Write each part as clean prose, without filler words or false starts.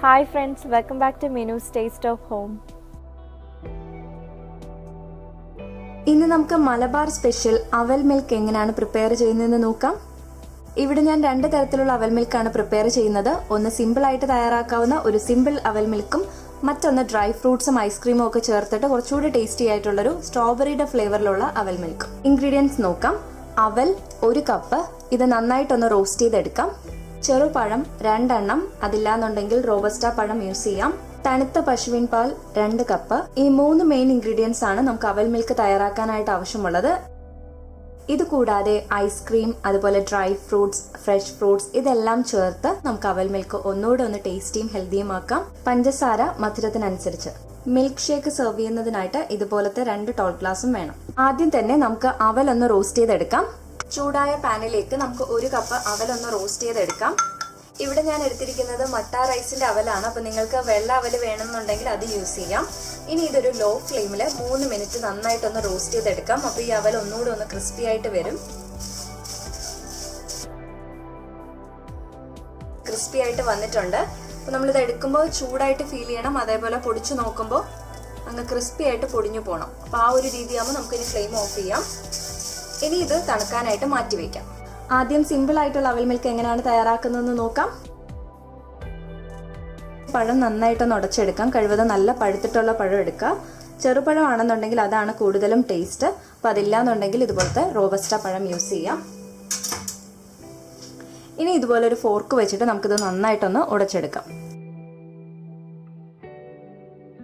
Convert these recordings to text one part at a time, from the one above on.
Hi friends, welcome back to Menu's Taste of Home. ഇന്ന് നമുക്ക് Malabar special അവൽ milk എങ്ങനെയാണ് പ്രിപ്പയർ ചെയ്യുന്നതെന്ന് നോക്കാം. ഇവിടെ ഞാൻ രണ്ട് തരത്തിലുള്ള അവൽ മിൽക്കാണ് പ്രിപ്പയർ ചെയ്യുന്നത്. ഒന്ന് സിമ്പിൾ ആയിട്ട് തയ്യാറാക്കാവുന്ന ഒരു സിമ്പിൾ അവൽ മിൽക്കും മറ്റൊന്ന് ഡ്രൈ ഫ്രൂട്ട്സും ഐസ്ക്രീമും ഒക്കെ ചേർത്തിട്ട് കുറച്ചുകൂടി ടേസ്റ്റി ആയിട്ടുള്ളൊരു സ്ട്രോബെറിയുടെ ഫ്ലേവറിലുള്ള അവൽ മിൽക്ക്. ഇൻഗ്രീഡിയൻസ് നോക്കാം. അവൽ 1 കപ്പ്, ഇത് നന്നായിട്ടൊന്ന് റോസ്റ്റ് ചെയ്തെടുക്കാം. ചെറുപഴം 2 എണ്ണം, അതില്ലാന്നുണ്ടെങ്കിൽ റോബസ്റ്റ പഴം യൂസ് ചെയ്യാം. തണുത്ത പശുവിൻ പാൽ 2 കപ്പ്. ഈ 3 മെയിൻ ഇൻഗ്രീഡിയൻസ് ആണ് നമുക്ക് അവൽ മിൽക്ക് തയ്യാറാക്കാനായിട്ട് ആവശ്യമുള്ളത്. ഇത് കൂടാതെ ഐസ്ക്രീം, അതുപോലെ ഡ്രൈ ഫ്രൂട്ട്സ്, ഫ്രഷ് ഫ്രൂട്ട്സ് ഇതെല്ലാം ചേർത്ത് നമുക്ക് അവൽ മിൽക്ക് ഒന്നുകൂടെ ഒന്ന് ടേസ്റ്റിയും ഹെൽത്തിയും ആക്കാം. പഞ്ചസാര മധുരത്തിനനുസരിച്ച്. മിൽക്ക് ഷേക്ക് സെർവ് ചെയ്യുന്നതിനായിട്ട് ഇതുപോലത്തെ 2 ടോൾ ഗ്ലാസും വേണം. ആദ്യം തന്നെ നമുക്ക് അവൽ ഒന്ന് റോസ്റ്റ് ചെയ്തെടുക്കാം. ചൂടായ പാനിലേക്ക് നമുക്ക് 1 കപ്പ് അവലൊന്ന് റോസ്റ്റ് ചെയ്തെടുക്കാം. ഇവിടെ ഞാൻ എടുത്തിരിക്കുന്നത് മട്ട റൈസിന്റെ അവലാണ്. അപ്പൊ നിങ്ങൾക്ക് വെള്ള അവല് വേണമെന്നുണ്ടെങ്കിൽ അത് യൂസ് ചെയ്യാം. ഇനി ഇതൊരു ലോ ഫ്ലെയിമിൽ 3 മിനിറ്റ് നന്നായിട്ടൊന്ന് റോസ്റ്റ് ചെയ്തെടുക്കാം. അപ്പൊ ഈ അവൽ ഒന്നുകൂടെ ഒന്ന് ക്രിസ്പി ആയിട്ട് വരും. ക്രിസ്പി ആയിട്ട് വന്നിട്ടുണ്ട്. അപ്പൊ നമ്മളിത് എടുക്കുമ്പോൾ ചൂടായിട്ട് ഫീൽ ചെയ്യണം. അതേപോലെ പൊടിച്ചു നോക്കുമ്പോൾ അങ്ങ് ക്രിസ്പി ആയിട്ട് പൊടിഞ്ഞു പോകണം. അപ്പൊ ആ ഒരു രീതിയാകുമ്പോൾ നമുക്ക് ഇനി ഫ്ലെയിം ഓഫ് ചെയ്യാം. ഇനി ഇത് തണുക്കാനായിട്ട് മാറ്റി വെക്കാം. ആദ്യം സിമ്പിൾ ആയിട്ടുള്ള അവൽ മിൽക്ക് എങ്ങനെയാണ് തയ്യാറാക്കുന്നതെന്ന് നോക്കാം. പഴം നന്നായിട്ടൊന്ന് ഉടച്ചെടുക്കാം. കഴിവതും നല്ല പഴുത്തിട്ടുള്ള പഴം എടുക്കുക. ചെറുപഴം ആണെന്നുണ്ടെങ്കിൽ അതാണ് കൂടുതലും ടേസ്റ്റ്. അപ്പൊ അതില്ലാന്നുണ്ടെങ്കിൽ ഇതുപോലത്തെ റോബസ്റ്റ പഴം യൂസ് ചെയ്യാം. ഇനി ഇതുപോലെ ഒരു ഫോർക്ക് വെച്ചിട്ട് നമുക്കിത് നന്നായിട്ടൊന്ന് ഉടച്ചെടുക്കാം.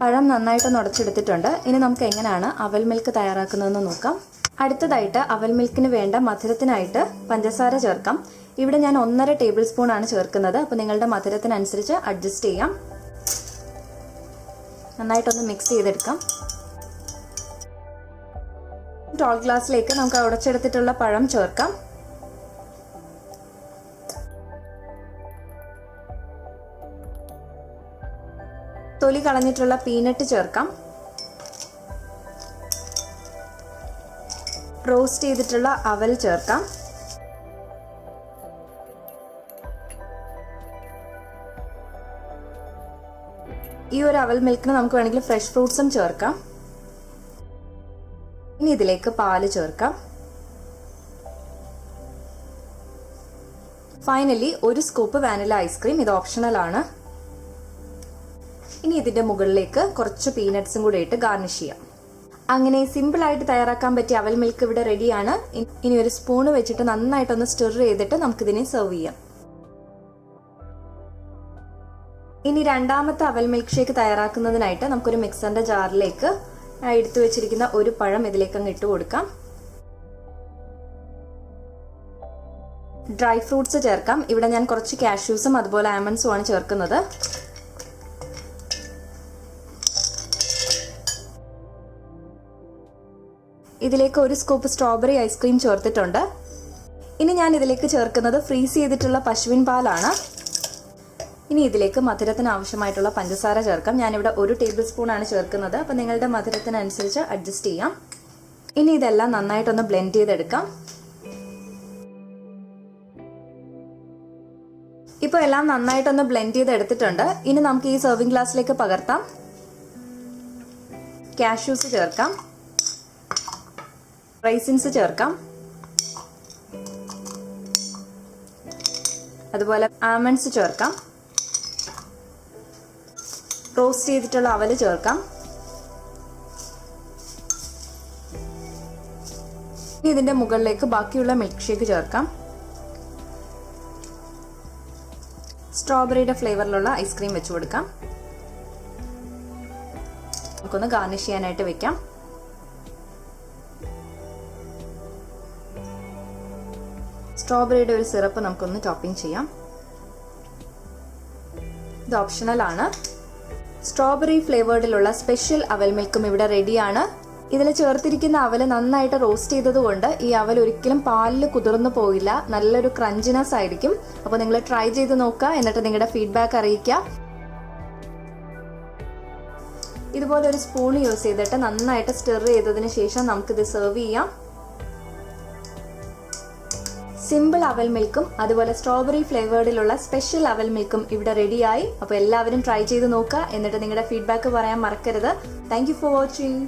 പഴം നന്നായിട്ടൊന്ന് ഉടച്ചെടുത്തിട്ടുണ്ട്. ഇനി നമുക്ക് എങ്ങനെയാണ് അവൽ മിൽക്ക് തയ്യാറാക്കുന്നതെന്ന് നോക്കാം. അടുത്തതായിട്ട് അവൽ മിൽക്കിന് വേണ്ട മധുരത്തിനായിട്ട് പഞ്ചസാര ചേർക്കാം. ഇവിടെ ഞാൻ 1.5 ടേബിൾ സ്പൂൺ ആണ് ചേർക്കുന്നത്. അപ്പോൾ നിങ്ങളുടെ മധുരത്തിനനുസരിച്ച് അഡ്ജസ്റ്റ് ചെയ്യാം. നന്നായിട്ടൊന്ന് മിക്സ് ചെയ്തെടുക്കാം. ടോൾ ഗ്ലാസ്സിലേക്ക് നമുക്ക് ഉടച്ചെടുത്തിട്ടുള്ള പഴം ചേർക്കാം. തൊലി കളഞ്ഞിട്ടുള്ള പീനട്ട് ചേർക്കാം. റോസ്റ്റ് ചെയ്തിട്ടുള്ള അവൽ ചേർക്കാം. ഈ ഒരു അവൽ മിൽക്കിന് നമുക്ക് വേണമെങ്കിൽ ഫ്രഷ് ഫ്രൂട്ട്സും ചേർക്കാം. ഇനി ഇതിലേക്ക് പാല് ചേർക്കാം. Finally 1 scoop vanilla ice cream. ഇത് ഓപ്ഷണൽ ആണ്. ഇനി ഇതിന്റെ മുകളിലേക്ക് കുറച്ച് പീനട്ട്സും കൂടെ ഇട്ട് ഗാർണിഷ് ചെയ്യാം. അങ്ങനെ സിമ്പിൾ ആയിട്ട് തയ്യാറാക്കാൻ പറ്റിയ അവൽ മിൽക്ക് ഇവിടെ റെഡിയാണ്. ഇനി ഒരു സ്പൂണ് വെച്ചിട്ട് നന്നായിട്ടൊന്ന് സ്റ്റിർ ചെയ്തിട്ട് നമുക്കിതിനെ സെർവ് ചെയ്യാം. ഇനി രണ്ടാമത്തെ അവൽ മിൽക്ക് ഷേക്ക് തയ്യാറാക്കുന്നതിനായിട്ട് നമുക്കൊരു മിക്സറിന്റെ ജാറിലേക്ക് എടുത്തു വെച്ചിരിക്കുന്ന ഒരു പഴം ഇതിലേക്ക് അങ്ങ് ഇട്ട് കൊടുക്കാം. ഡ്രൈ ഫ്രൂട്ട്സ് ചേർക്കാം. ഇവിടെ ഞാൻ കുറച്ച് കാഷ്യൂസും അതുപോലെ ആൽമണ്ട്സും ആണ് ചേർക്കുന്നത്. ഇതിലേക്ക് 1 സ്കൂപ്പ് സ്ട്രോബെറി ഐസ്ക്രീം ചേർത്തിട്ടുണ്ട്. ഇനി ഞാൻ ഇതിലേക്ക് ചേർക്കുന്നത് ഫ്രീസ് ചെയ്തിട്ടുള്ള പശുവിൻ പാലാണ്. ഇനി ഇതിലേക്ക് മധുരത്തിന് ആവശ്യമായിട്ടുള്ള പഞ്ചസാര ചേർക്കാം. ഞാനിവിടെ 1 ടേബിൾ സ്പൂൺ ആണ് ചേർക്കുന്നത്. അപ്പം നിങ്ങളുടെ മധുരത്തിനനുസരിച്ച് അഡ്ജസ്റ്റ് ചെയ്യാം. ഇനി ഇതെല്ലാം നന്നായിട്ടൊന്ന് ബ്ലെൻഡ് ചെയ്തെടുക്കാം. ഇപ്പോൾ എല്ലാം നന്നായിട്ടൊന്ന് ബ്ലെൻഡ് ചെയ്തെടുത്തിട്ടുണ്ട്. ഇനി നമുക്ക് ഈ സെർവിംഗ് ഗ്ലാസ്സിലേക്ക് പകർത്താം. കാഷ്യൂസ് ചേർക്കാം. റൈസിൻസ് ചേർക്കാം. അതുപോലെ ആൽമണ്ട്സ് ചേർക്കാം. റോസ്റ്റ് ചെയ്തിട്ടുള്ള അവല് ചേർക്കാം. ഇനി ഇതിന്റെ മുകളിലേക്ക് ബാക്കിയുള്ള മിൽക്ക് ഷേക്ക് ചേർക്കാം. സ്ട്രോബെറിയുടെ ഫ്ലേവറിലുള്ള ഐസ്ക്രീം വെച്ചു കൊടുക്കാം. നമുക്കൊന്ന് ഗാർണിഷ് ചെയ്യാനായിട്ട് വെക്കാം. സ്ട്രോബെറിയുടെ ഒരു സിറപ്പ് നമുക്കൊന്ന് ടോപ്പിംഗ് ചെയ്യാം. ഇത് ഓപ്ഷണൽ ആണ്. സ്ട്രോബെറി ഫ്ലേവേർഡിലുള്ള സ്പെഷ്യൽ അവൽ മിൽക്കും ഇവിടെ റെഡിയാണ്. ഇതിൽ ചേർത്തിരിക്കുന്ന അവല് നന്നായിട്ട് റോസ്റ്റ് ചെയ്തതുകൊണ്ട് ഈ അവൽ ഒരിക്കലും പാലിൽ കുതിർന്നു പോയില്ല. നല്ലൊരു ക്രഞ്ചിനെസ് ആയിരിക്കും. അപ്പോൾ നിങ്ങൾ ട്രൈ ചെയ്ത് നോക്കുക. എന്നിട്ട് നിങ്ങളുടെ ഫീഡ്ബാക്ക് അറിയിക്കുക. ഇതുപോലെ ഒരു സ്പൂൺ യൂസ് ചെയ്തിട്ട് നന്നായിട്ട് സ്റ്റിർ ചെയ്തതിന് ശേഷം നമുക്കിത് സെർവ് ചെയ്യാം. സിമ്പിൾ അവൽ മിൽക്കും അതുപോലെ സ്ട്രോബെറി ഫ്ലേവേർഡിലുള്ള സ്പെഷ്യൽ അവൽ മിൽക്കും ഇവിടെ റെഡിയായി. അപ്പോൾ എല്ലാവരും ട്രൈ ചെയ്ത് നോക്കുക. എന്നിട്ട് നിങ്ങളുടെ ഫീഡ്ബാക്ക് പറയാൻ മറക്കരുത്. Thank you for watching.